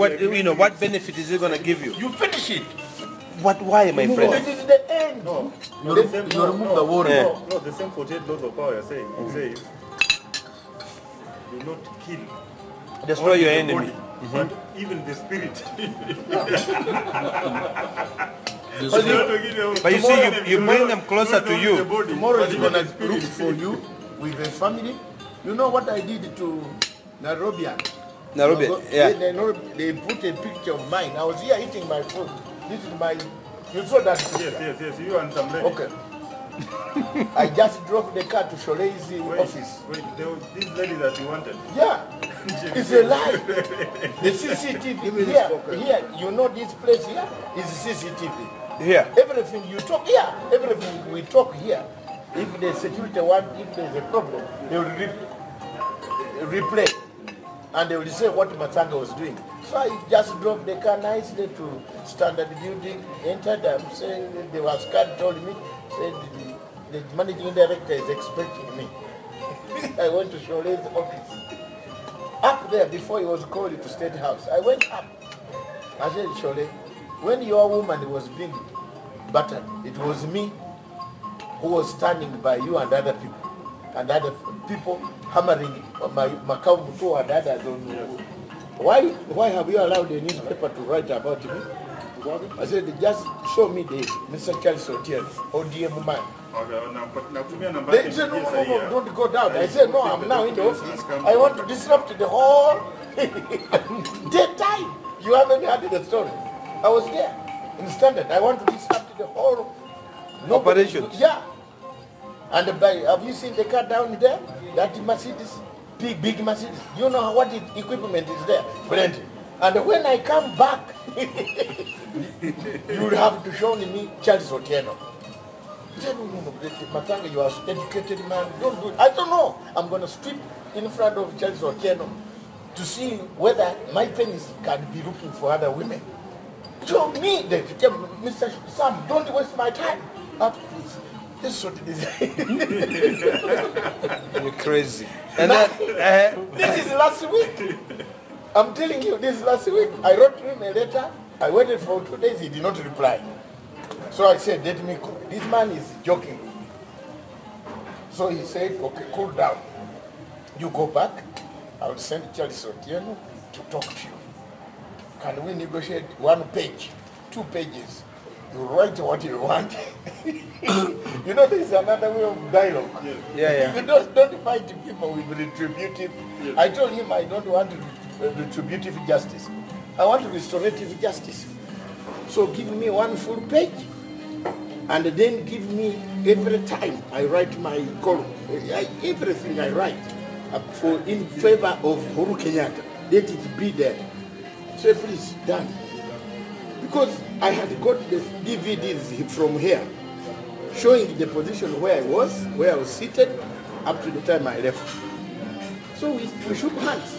What benefit is it going to give you? You finish it. What? Why, my friend? It is the end. No, You remove the water. no, the same 48 laws of power you're saying. It says, do not kill. Destroy your the enemy. body, but even the spirit. But you see, you bring them closer to you. Tomorrow is going to look for you with a family. You know what I did to Nairobian? Nairobi, yeah. They put a picture of mine. I was here eating my food. This is my... You saw that picture? Yes. You and some lady. Okay. I just drove the car to Sholei's office. Wait, this lady that you wanted? Yeah. It's a lie. The CCTV here, you know this place here is CCTV. Here. Everything you talk here, everything we talk here, if the security want, if there's a problem, they will replay. And they will say what Matsianga was doing. So I just drove the car nicely to Standard Building, entered, I'm saying, the Wascad told me, said the managing director is expecting me. I went to Sholei's office. Up there, before he was called to State House, I went up. I said, Sholei, when your woman was being battered, it was me who was standing by you and other people. And other people hammering my Mutu and others on you. Why have you allowed the newspaper to write about me? I said, just show me the Mr. Charles Hotel, ODM man. They said, no, don't go down. I said, no, I'm now in the office. I want to disrupt the whole daytime. You haven't heard the story. I was there in Standard. I want to disrupt the whole operation. Yeah. And have you seen the car down there? That Mercedes, big Mercedes. You know what equipment is there? Plenty. And when I come back, you will have to show me Charles Otieno. He said, no, Matsianga, you are an educated man. Don't do it. I don't know. I'm going to strip in front of Charles Otieno to see whether my penis can be looking for other women. Show me that, Mr. Sam, don't waste my time. Please. This is what it is. You're crazy. And this is last week. I'm telling you, this is last week. I wrote him a letter. I waited for 2 days. He did not reply. So I said, let me call. This man is joking with me. So he said, okay, cool down. You go back. I will send Charles Otieno to talk to you. Can we negotiate 1 page, 2 pages? You write what you want. You know, there is another way of dialogue. Yeah. You don't fight people with retributive. Yes. I told him I don't want retributive justice. I want restorative justice. So give me 1 full page, and then give me every time I write my column, everything I write in favor of Uhuru Kenyatta. Let it be there. So please, done. Because I had got the DVDs from here, showing the position where I was seated, up to the time I left. So we shook hands.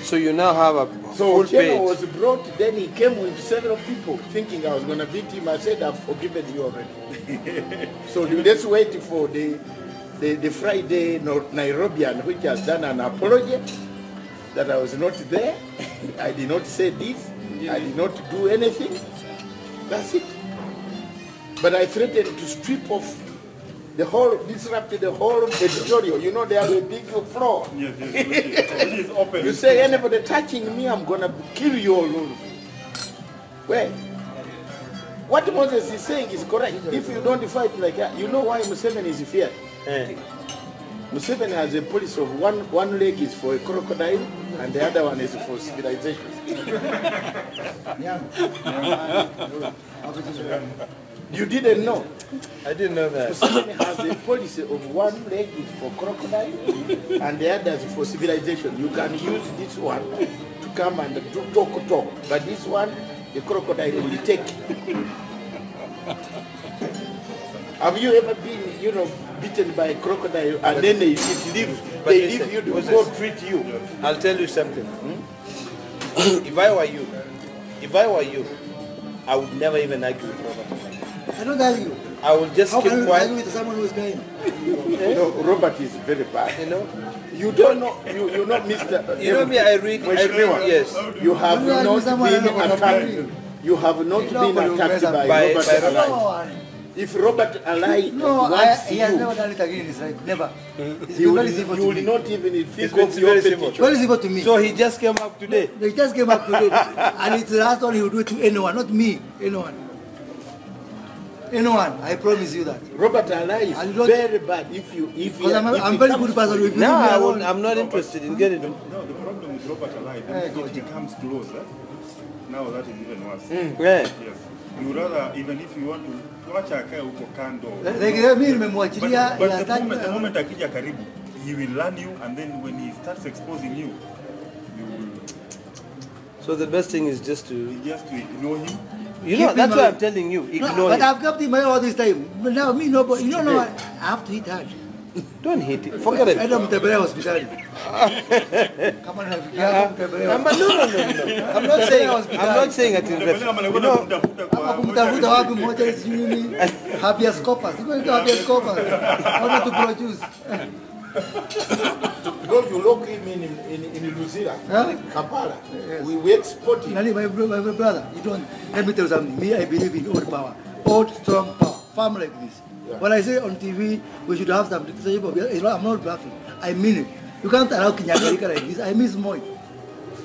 So you now have a full page. So was brought, then he came with several people, thinking I was going to beat him. I said, I've forgiven you already. So let's wait for the Friday Nairobian, which has done an apology that I was not there. I did not say this. I did not do anything. That's it. But I threatened to strip off the whole, disrupt the whole editorial. You know, they have a big floor. Yes. It is open. You say anybody touching me, I'm going to kill you all over. Where? What Moses is saying is correct. If you don't fight like that, you know why Museveni is feared? Museveni has a policy of one leg is for a crocodile and the other one is for civilization. You didn't know? I didn't know that. Museveni has a policy of one leg is for crocodile and the other is for civilization. You can use this one to come and talk, but this one, the crocodile will take. Have you ever been, bitten by a crocodile and then they leave you to go treat you? I'll tell you something. If I were you, I would never even argue with Robert. I don't argue. I will just How keep can you quiet. argue with someone who is dying? No, Robert is very bad. You know, You don't know, you're not Mr. you know me. I read. Yes. You have You argue not someone been who is attacked. dying. You have not You been know, attacked by by Robert Robert. Alai. No, If Robert Alai no, wants he has never you, done it again in his life. Never. It's you been will, very simple you to will me. not even It's think been of your very simple. petition. Very simple to me. So he just came up today. They just came up today, and it's the last one he will do it to anyone, not me, anyone. Anyone, I promise you that. Robert Alai I is don't- very bad. If Because I'm he a very comes good person. If you No, leave me I alone- I'm not interested in getting. No, the problem with Robert Alai, the minute he comes closer, now that is even worse. Yeah. Yes. You rather, even if you want to, wacha akae huko kando. Like mimi nimemwachilia, But he has the moment done- akija karibu, he will learn you, and then when he starts exposing you, you will So the best thing is just to, just to ignore him. you know, Keep that's him why away. I'm telling you, No, ignore but it. I've kept him away all this time. But now me nobody, you don't know, I have to hit hard. Don't hit it. Forget it. Enda mtembelea hospitali. Kama nafikia hapo mtembelea. No. I'm not saying. I'm not saying that in ref. You know, Kama kumtafuta wapi mmoja sijui nini. Habeas corpus. Iko ndio habeas corpus. How to produce. No, you lock him in Luzira, Huh? Kampala. We export him. Nani, my brother, you don't, let me tell you something. Me, I believe in old power. Old, strong power. Farm like this. Yeah. When I say on TV, we should have some, I'm not bluffing. I mean it. You can't allow Kinyagarika like this. I miss Moi.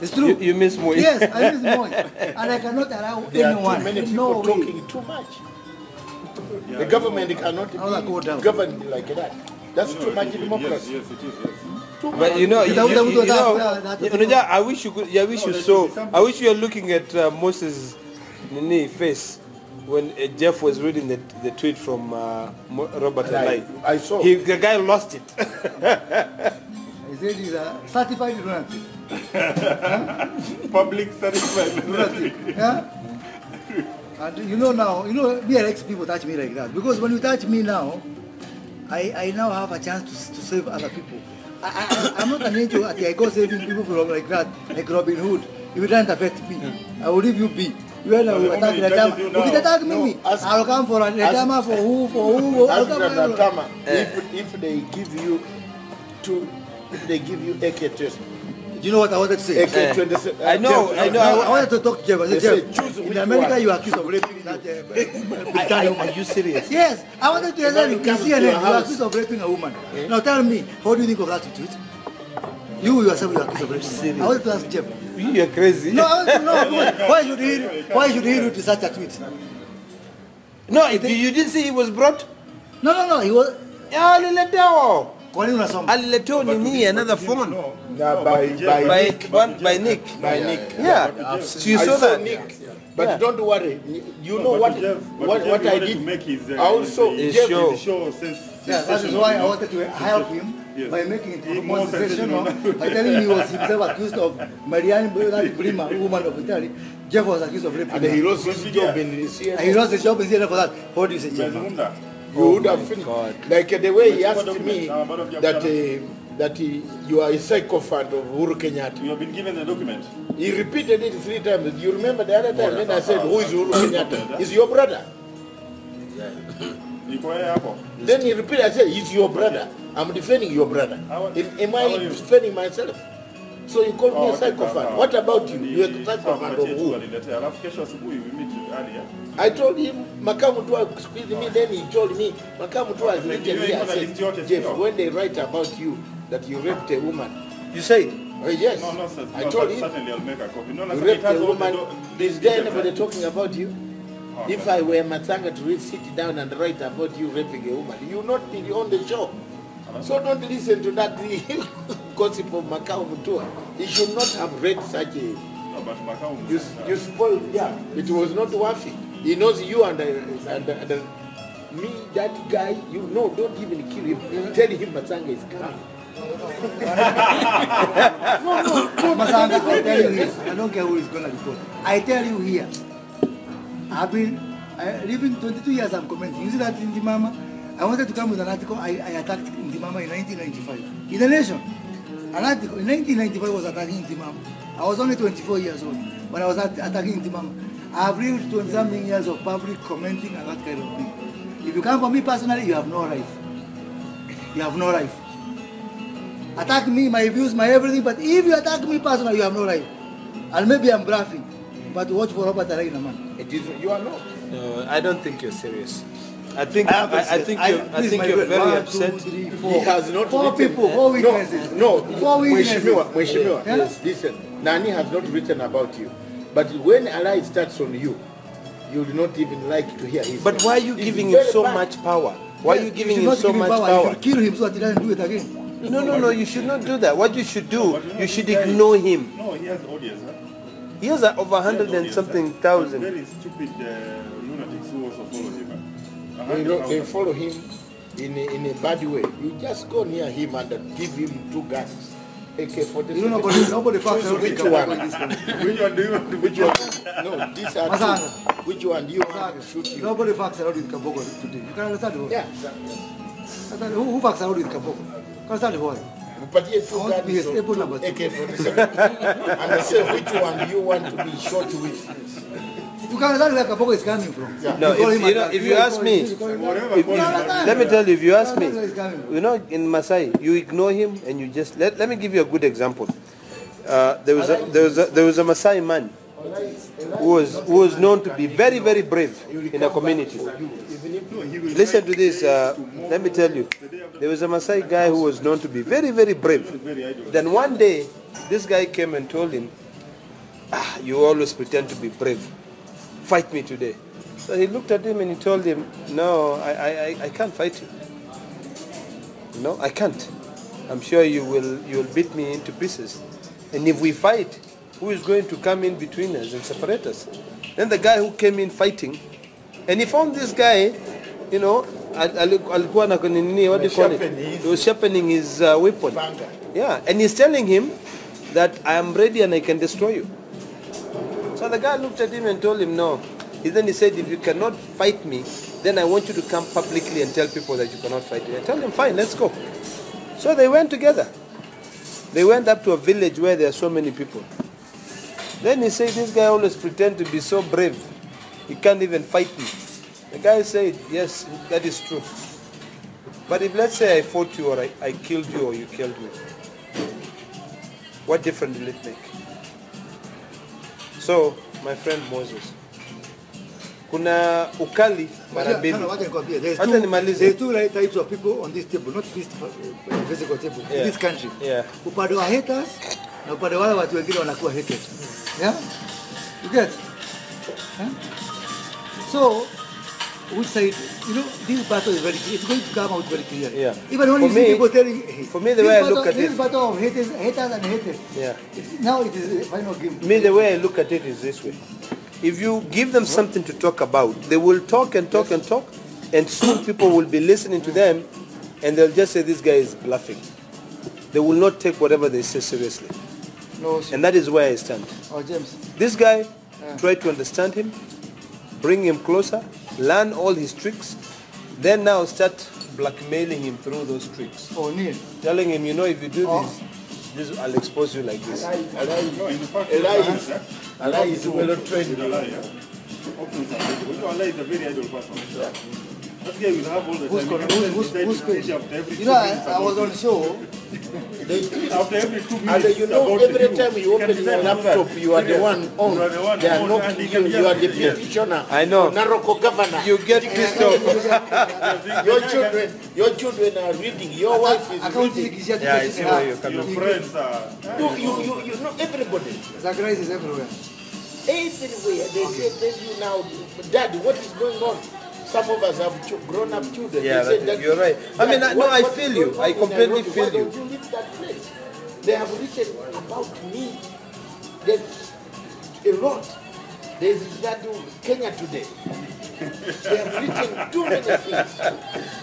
It's true. you miss more. Yes, I miss Moi. And I cannot allow There are anyone. too many No people way. talking too much. The government cannot How that go down? be governed like that. That's too much democracy. Yes, it is. Yes. But you know, That- I wish you could. I wish you saw. I wish you were looking at Moses' Nini face when Jeff was reading the tweet from Robert Alai. I saw. The guy lost it. I said he's a certified lunatic. Public satisfaction. Lunatic. Yeah? And you know now, me and ex people touch me like that. Because when you touch me now, I now have a chance to save other people. I'm not an angel. I go saving people from like that, like Robin Hood. If it doesn't affect me, I will leave you be. You will attack Retama. If it attack me, I'll come for Retama for who? I'll come for Tama, if they give you AK test, Do you know what I wanted to say? AK-27. I know. I wanted to talk to Jeff. I said, They say, Jeff, choose in which America one. you are accused of raping that Britannian woman. Are you serious? Yes, I wanted to tell you, If I come to CNN, your you are house- accused of raping a woman. Now tell me, how do you think of that tweet? You yourself, you are accused of raping. serious? I wanted to ask Jeff. You're crazy. No, I want to know, why should he read such a tweet? No, you didn't see he was brought. No, he was... Yeah, aliletewa. Kwa nini unasoma? Aliletewa nini another phone by Nick. Yeah. So you I saw saw that. Nick, but Yeah. don't worry. You know But Jeff what I wanted did. to make his, Also, his Jeff, show. his show Yeah, that is why I wanted to help him Yes. by making it He more more sensational. sensational. By telling me he was himself accused of Marianne Brima, woman of Italy. Jeff was accused of raping and he her. lost his job in the And he lost his job in CNN for that. What do you say, Jeff? Mezungumza. You would have finished. God. Like the way he asked Document. me Bado hujapata. that you are a sycophant of Uhuru Kenyatta. You have been given the document. He repeated it 3 times. You remember the other time when I said, who is Uhuru Kenyatta? He's your brother. Iko yeye hapo. Then he repeated, I said, he's your brother. I'm defending your brother. Am I defending myself? So you called me a sycophant. What about you? You're a sycophant of who? Aliletea. Alafu kesho asubuhi we meet earlier. I told him, Makamu Tua squeezed me, then he told me, Makamu Tua has written here, I said, Jeff, when they write about you, that you raped a woman. You said. Oh, yes. No, sir. I told him, Certainly I'll make a copy. No, you it raped has a all the woman. the Is there details, anybody right? talking about you? Okay. If I were Matsianga to sit down and write about you raping a woman, you will not be on the show. So don't listen to that gossip of Macau Mutua. He should not have read such a... No, but Macau, You spoiled, yeah. It was not worth it. He knows you and me, that guy, you know, don't even kill him. Tell him Matsianga is coming. Masanga, I tell you this. I don't care who is going to report. I tell you here. I've been living 22 years. I'm commenting. You see that in Ndimama? I wanted to come with an article. I attacked Ndimama in 1995 in the Nation. An article in 1995 was attacking Ndimama. I was only 24 years old when I was attacking Ndimama. I have lived 20-something years of public commenting and that kind of thing. If you come for me personally, you have no right. You have no right. Attack me, my views, my everything, but if you attack me personally, you have no right. And maybe I'm bluffing, but watch for Robert Alai, man. It is, you are not. No, I don't think you're serious. I think Please, you're very upset. 1, 2, 3, 4. He has not 4 written- people, 4 witnesses. No, 4 witnesses. Mheshimiwa, Yeah? yes, listen. Nani has not written about you. But when Alai starts on you, you do not even like to hear his But name. why are you It's giving him very so bad. much power? Why are you giving should him not so give much You power? should kill him so that he doesn't do it again. No, you should not do that. What you should do, But you should this guy- ignore him. No, he has audience. Huh? He has over 100 and something thousand. Very stupid lunatics who also follow him. They follow him in a bad way. You just go near him and give him 2 guns. AK-47. You know, nobody fucks around Which with one? this country. Which one do you want to Which one? No, these are Matsianga. 2. Which one do you want to shoot you? Nobody fucks around with Kaboko today. You can understand why? Yeah. Who fucks around with Kaboko? You can understand why? But yes, I want to be his able number 2. AK-47. And I say, which one do you want to be shot with? You can understand where Kaboko is coming from. Yeah. No, You call him if you ask me, let me tell you, if you ask me, you know, in Masai, you ignore him and you just let me give you a good example. There was a Masai man who was known to be very, very brave in a community. Listen to this. Let me tell you, there was a Masai guy who was known to be very, very brave. Then one day, this guy came and told him, "You always pretend to be brave. Fight me today." So he looked at him and he told him, "No, I can't fight you. No, I can't. I'm sure you will beat me into pieces. And if we fight, who is going to come in between us and separate us?" Then the guy who came in fighting, and he found this guy, you know, alikuwa na nini, what do you call it? He was sharpening his weapon. Yeah, and he's telling him that I am ready and I can destroy you. So the guy looked at him and told him no. Then he said, "If you cannot fight me, then I want you to come publicly and tell people that you cannot fight me." I told him, "Fine, let's go." So they went together. They went up to a village where there are so many people. Then he said, "This guy always pretends to be so brave. He can't even fight me." The guy said, "Yes, that is true. But if let's say I fought you or I killed you or you killed me, what difference will it make?" So, my friend Moses, kuna ukali mara mbili. Hata nimalize. There's 2 types of people on this table, not this physical table, in this country. Yeah. Upande wa haters na upande wale watu wengine wanakuwa hated. Yeah? You get? Huh? So, which side, you know, this battle is very clear. It's going to come out very clear. Yeah. Even when For you see me- people telling, hey, for me, the way I look at this it- battle of haters and haters. Yeah. Now it is a final game. Me, the way I look at it is this way. If you give them something to talk about, they will talk and talk and talk, and soon people will be listening to them, and they'll just say this guy is bluffing. They will not take whatever they say seriously. No, sir. And that is where I stand. Oh, James. This guy, try to understand him, bring him closer, learn all his tricks, then now start blackmailing him through those tricks. Oh, Neil. Telling him, you know, if you do this, I'll expose you like this. Alai is well trained. Alai is a very idle person. That guy will have all the Who's time. gonna- He can who's decide page? after every You know, 2 minutes I was about on show. after every 2 And minutes you know, about every time you can open your decide laptop, you are the Serious. one on. You are the one They are on, not and he you. can You are the just- yes. petitioner. I know. Naroko governor. You get pissed off. Your children are reading. Your wife is Accounting reading. Yeah, I see where you're coming Your from. friends are... You know everybody. Zacharias is everywhere. Everywhere. They say, tell you now, Dad, what is going on? Some of us have grown-up children. Yeah, They say that- you're right. I mean, Dad, no, I what feel is you. going on I in completely Nairobi? feel Why you. don't you leave that place? They have written about me that a lot. There's that Kenya today. They have written too many things.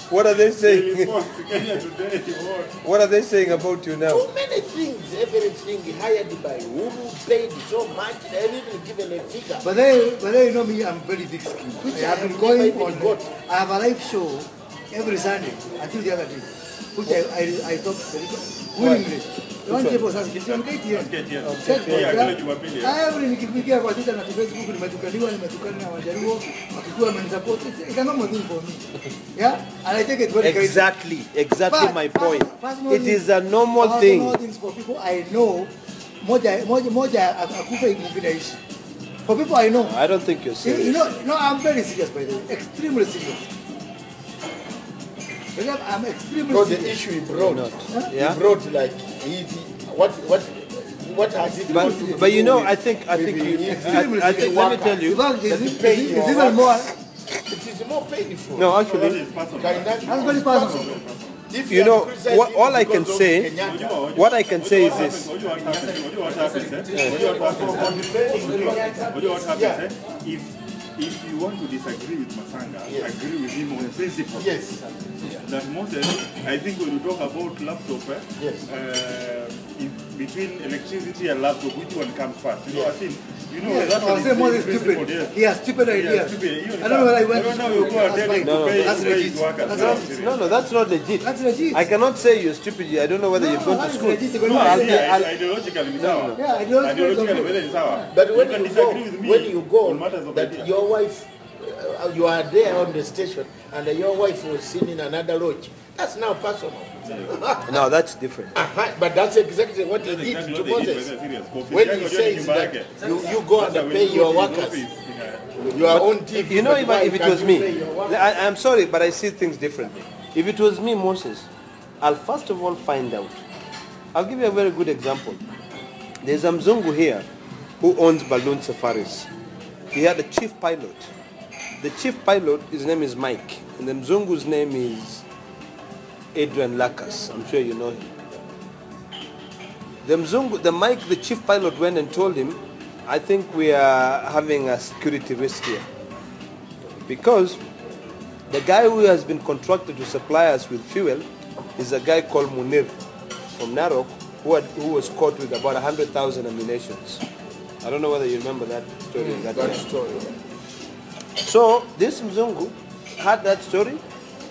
What are they Daily saying? Post, Kenya today, what? What are they saying about you now? Too many things. Everything hired by Uhuru, paid so much. They've even given a figure. But they you know me, I'm very big skin. Which I have I been have going never on. even got. I have a live show every Sunday until the other day, which I stopped willingly. One table sasa kisioni KTN. Every nikipigia kwa Twitter na Facebook nimetukaliwa na Wajaruo wakikuwa wamenisupport. It's a normal thing for me. Yeah? And I take it very Exactly but, my point. It is a normal thing. Personal things for people I know, moja akufe mwingine ishi. For people I know. I don't think you're serious. You know, no, I'm very serious by the way. Extremely serious. I'm extremely Because serious. the issue he brought, Yeah? he brought like what has it got to do But you know, with- I think with the I think let me tell you. It's even more. It is more painful. No, actually, That's very personal. If you know, criticize him all I can because of say, Kenyatta, what I can say is this. What happens, if you want to disagree with Matsianga, agree with him on principle. yes, That Moses, I think when you talk about laptop, Yes. Between electricity and laptop, which one comes first? You know, I think, you know, Yes, that I one was is saying more very stupid. principled, yes. He has stupid Yeah, ideas. stupid. I don't know where I went. I don't know, you go and That's tell him fine. to pay That's his pay legit. his workers. That's No, right. serious. No, that's not legit. That's legit. I cannot say you're stupid. I don't know whether you've gone to that's school. legit. No, No, ideologically, it's sour. Yeah, ideologically it's sour. but You when can you disagree with me when you go, on matters of that idea. your wife, you are there on the station, and your wife was seen in another lodge. That's now personal. No, that's different. But that's exactly what he That's did exactly to what they did, Moses. whether serious. When he says that you go and pay your workers, your own TV. You know, but why if it can't was you me, pay your workers? I'm sorry, but I see things differently. If it was me, Moses, I'll first of all find out. I'll give you a very good example. There's a Mzungu here who owns balloon safaris. He had a chief pilot. The chief pilot, his name is Mike, and the Mzungu's name is Adrian Lakas. I'm sure you know him. The Mzungu, the Mike, the chief pilot went and told him, I think we are having a security risk here. Because the guy who has been contracted to supply us with fuel is a guy called Munir from Narok who was caught with about 100,000 ammunitions. I don't know whether you remember that story. That story. So this Mzungu had that story.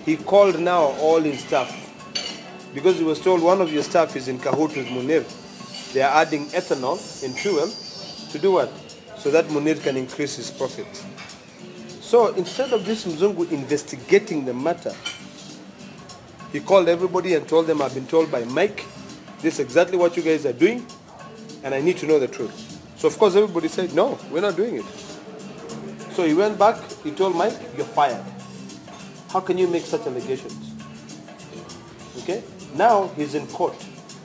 He called now all his staff because he was told one of your staff is in cahoot with Munir. They are adding ethanol in fuel to do what? So that Munir can increase his profit. So instead of this Mzungu investigating the matter, he called everybody and told them, I've been told by Mike, this is exactly what you guys are doing, and I need to know the truth. So of course everybody said, no, we're not doing it. So he went back, he told Mike, you're fired. How can you make such allegations? Okay? Now he's in court.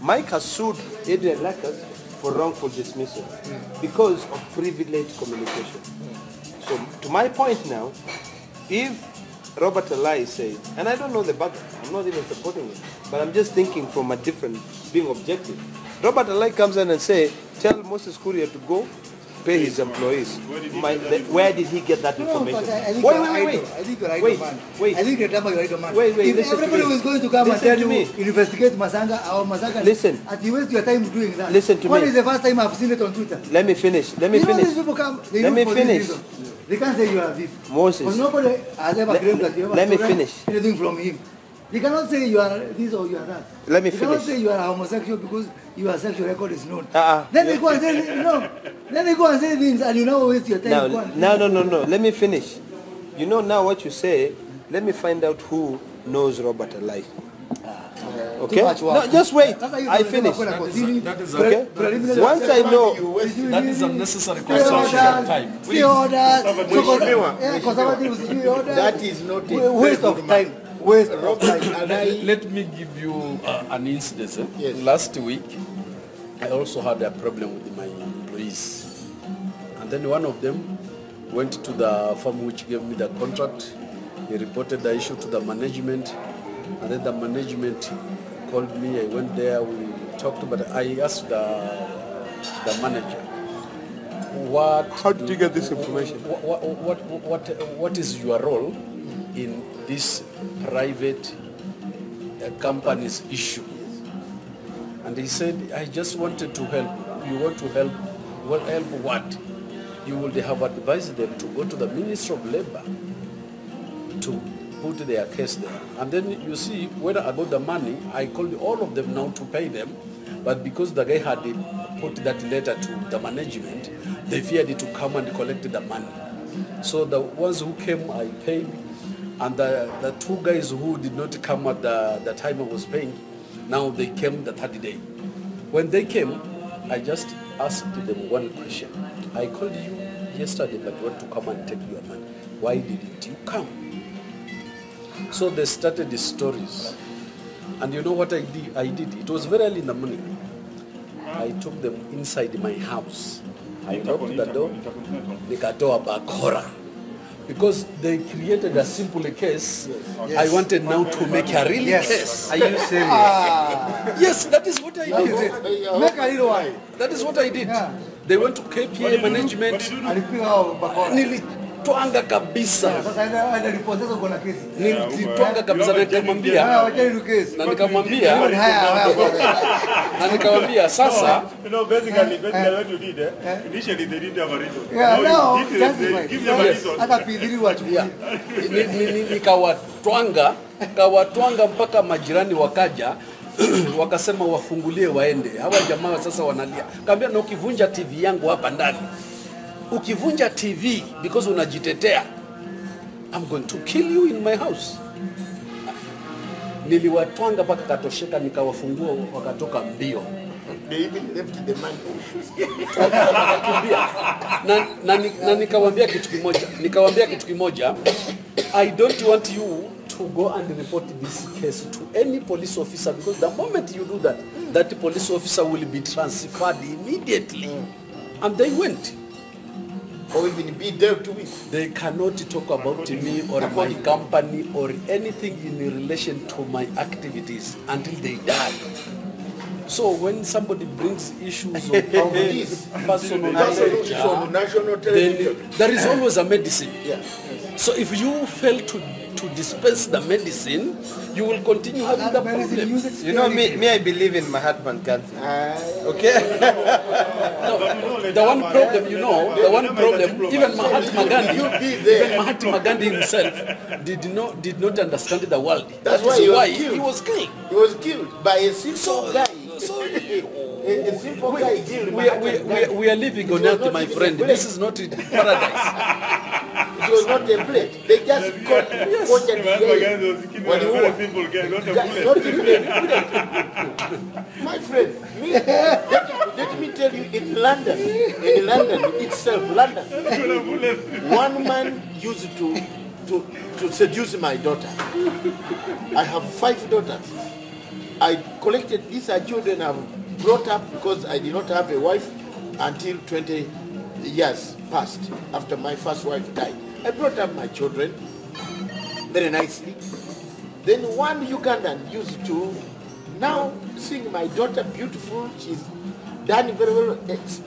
Mike has sued Adrian Lakas for wrongful dismissal because of privileged communication. So to my point now, if Robert Alai said, and I don't know the background, I'm not even supporting it, but I'm just thinking from a different, being objective. Robert Alai comes in and say, tell Moses Kuria to go pay his employees. Where did he get that No, information? but I think Wait, you're wait, right. wait. I think you're right, Wait, man. wait. I think you're right, man. Wait, If listen to everybody me. was going to come Listen and to tell me. you, investigate Matsianga or Matsianga, Listen. and you waste your time doing that. Listen to When me. is the first time I've seen it on Twitter? Let me finish. Let me You know finish. these people come, they Let look me for this finish. reason. They can't say you are a thief. Moses. Because nobody has ever claimed that you ever let me stolen finish. anything from him. You cannot say you are this or you are that. Let me You cannot finish. say you are a homosexual because your sexual record is known. Uh-uh. Then they go and say no. Then they go and say things and you now waste your time. Now, no. Let me finish. You know now what you say. Let me find out who knows Robert Alai. Okay? Too much work. No, just wait. That's how you I don't finish. That is Okay? Preliminary Once I know, That is unnecessary Stay construction of time. orders, stay orders, Mheshimiwa. yeah, conservatives do orders. That is not a Waste very of good man. time. Waste of Robert time. Alai, Let me give you an incident. Yes. Last week, I also had a problem with my employees. And then one of them went to the firm which gave me the contract. He reported the issue to the management. And then the management called me. I went there. We talked, but I asked the manager, how did you get this information? what is your role in this private company's issue? And he said, I just wanted to help. You want to help? Well, help what? You would have advised them to go to the Ministry of Labor to put their case there. And then you see, when I got the money, I called all of them now to pay them. But because the guy had put that letter to the management, they feared to come and collect the money. So the ones who came, I paid. And the two guys who did not come at the time I was paying, now they came the third day. When they came, I just asked them one question. I called you yesterday, but you want to come and take your money. Why didn't you come? So they started the stories. And you know what I did? It was very early in the morning. I took them inside my house. I knocked the door, nikatoa bakora. Because they created a simple case, yes. I wanted now to make a real case. Are you serious? Yes, that is what I did. Make a little one. That is what I did. Yeah. They went to KPA management. Nilitwanga kabisa. Nilitwanga kabisa na nikamwambia sasa. You know, basically what you did, initially they didn't have a reason. Yeah, no, give them a reason. Nikawatwanga mpaka majirani wakaja. Wakasema wafungulie waende. Hawa jamaa sasa wanalia. Kaambia na ukivunja TV yangu hapa ndani. Ukivunja TV because unajitetea, I'm going to kill you in my house. Niliwatwanga mpaka katosheka, nikawafungua wakatoka mbio. They even left the money. na nikawaambia kitu kimoja. I don't want you to go and report this case to any police officer, because the moment you do that, that police officer will be transferred immediately. And they went. Or even be dealt with. They cannot talk about me or my company or anything in relation to my activities until they die. So when somebody brings issues of personal knowledge, then there is always a medicine. Yeah. So if you fail to dispense the medicine, you will continue having the problem. You know, me I believe in Mahatma Gandhi. Okay? No, the one problem, even Mahatma Gandhi himself did not understand the world. That's why he was killed. He was killed by a simple guy. A simple guy killed. We are living on earth, my friend. This is not paradise. It was not a plate. They just got Mahatma Gandhi was killed by a very simple guy, not a bullet. Not even a bullet. My friend, let me tell you, in London itself, one man used to seduce my daughter. I have 5 daughters. I collected these children I've brought up because I did not have a wife until 20 years passed after my first wife died. I brought up my children very nicely. Then one Ugandan used to now seeing my daughter beautiful. She's done very well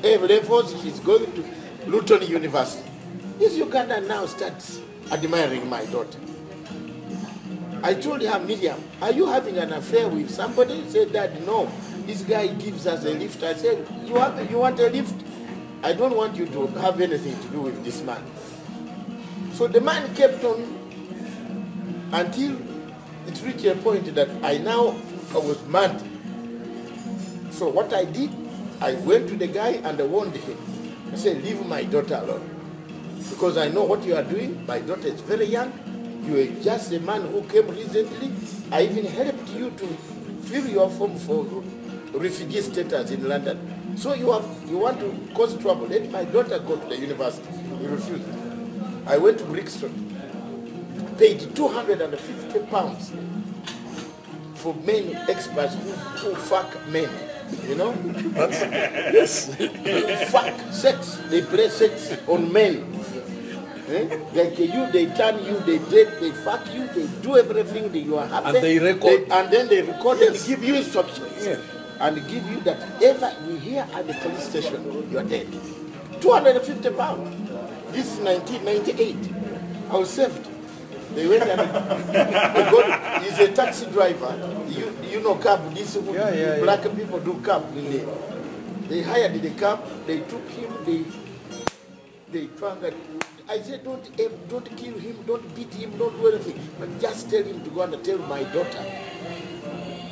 A levels. She's going to Luton University. This Ugandan now starts admiring my daughter. I told her, Miriam, are you having an affair with somebody? She said, Dad, no. This guy gives us a lift. I said, you want a lift? I don't want you to have anything to do with this man. So the man kept on until it reached a point that I was mad. So what I did, I went to the guy and I warned him. I said, leave my daughter alone. Because I know what you are doing. My daughter is very young. You are just a man who came recently. I even helped you to fill your form for refugee status in London. So you want to cause trouble. Let my daughter go to the university. He refused. I went to Brixton, paid £250 for men experts who fuck men. You know? Yes. Fuck, sex. They play sex on men. Like you, they turn you, they date, they fuck you, they do everything that you are happy. And they record. And then they record and give you instructions. Yes. And give you that ever we hear at the police station, you are dead. £250. This is 1998. I was saved. They went and he's a taxi driver. You know cab, black people do cab in there. They hired the cab, they took him, they found that. I said, don't kill him, don't beat him, don't do anything. But just tell him to go and tell my daughter,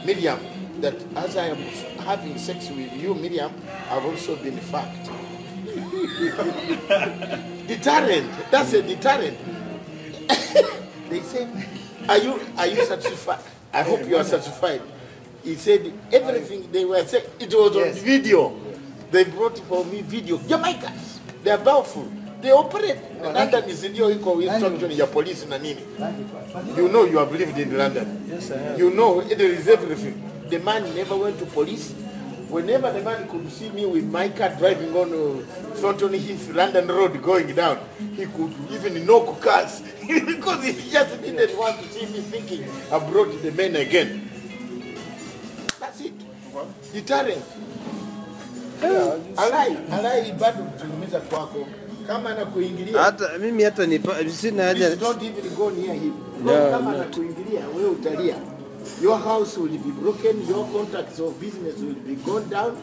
Miriam, that as I am having sex with you, Miriam, I've also been fucked. Deterrent. That's a deterrent. They say, are you satisfied? I hope you are satisfied. He said everything they were saying, it was on video. They brought for me video. Jamaicans, they are powerful. They operate. London is in your instruction, your police and nini. You know you have lived in London. Yes, I have. You know there is everything. The man never went to police. Whenever the man could see me with my car driving on Thornton Heath, London Road going down, he could even knock cars because he just didn't want to see me thinking I brought the men again. That's it. Deterrent. Alai bado kutumiza kwako kama anakuingilia. Hata mimi hata sina haja. Don't even go near him. Kama anakuingilia wewe utalia. Your house will be broken, your contacts of business will be gone down.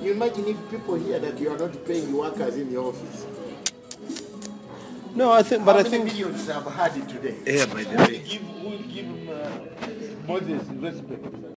You imagine if people hear that you are not paying workers in your office. No, I think, but How I many think millions have had it today? yeah, by the way. We'll give Moses respect.